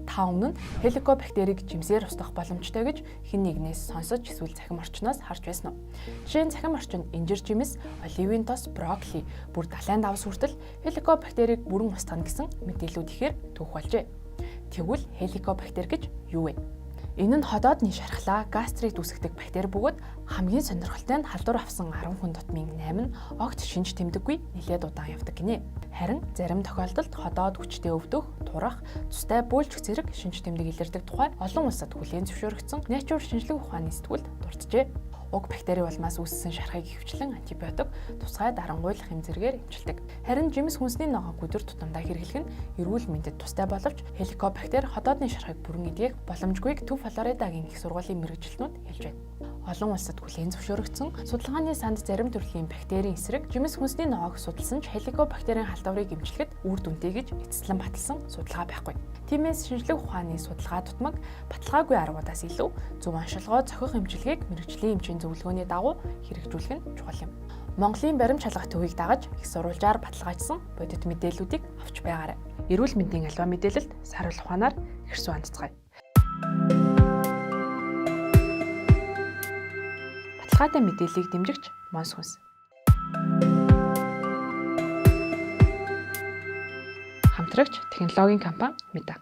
Та өмнө нь хеликобактерийг жимсээр устгах боломжтой гэж хэн нэгнээс сонсож эсвэл цахим орчноос харж байсан уу? Жишээ нь цахим орчинд инжир жимс, оливын тос, брокколи, бүр далайн давс хүртэл хеликобактерийг бүрэн устгана гэсэн мэдээлүүд ихээр түүх болжээ. Тэгвэл хеликобактер гэж юу вэ? Энэ нь ходоодны шархлаа, гастрит үүсгдэг бактери бөгөөд хамгийн сонирхолтой нь халдвар авсан 10 хүн дотмын 8 нь огт шинж тэмдэггүй нэлээд удаан явдаг гинэ. Харин зарим тохиолдолд ходоод хүчтэй өвдөх, турах, цустай бөөлжих зэрэг шинж тэмдэг илэрдэг тухай олон улсад хүлээн зөвшөөрөгдсөн Nature шинжлэх ухааны сэтгүүлд дурджээ. Уг бактери улмаас үүссэн шархыг ихэвчлэн антибиотик, тусгай дарангуйлах хэм зэргээр эмчилдэг. Харин жимс хүнсний ногоог өдөр тутамдаа хэрэглэх нь эрүүл мэндэд тустай боловч хеликобактер ходоодны шархыг бүрэн эдгэх боломжгүйг Төв Флоридагийн их сургуулийн мэргэжилтнүүд хэлж байна. Олон улсад хүлээн зөвшөөрөгдсөн судалгааны санд зарим төрлийн бактерийн эсрэг жимс хүнсний ногоог судалсан ч хеликобактерийн халдварыг эмчлэхэд үр дүнтэй гэж эцэслэн баталсан судалгаа байхгүй. Тиймээс шинжлэх ухааны судалгаа тутмаг баталгаагүй аргуудаас илүү зөв оншилгоо зохих эмчилгээг мэргэжлийн эмчийн зөвлөгөөний дагуу хэрэгжүүлэх нь чухал юм. Монголын баримт шалгах төвийг дагаж их сурвалжаар баталгаажсан бодит мэдээллүүдийг авч байгаарай. Эрүүл мэндийн албан мэдээлэлд саруул ухаанаар хэрсүү хандцгаая. Баталгаатай мэдээллийг дэмжигч Монс хүнс. Хамтрагч технологийн компани Meta.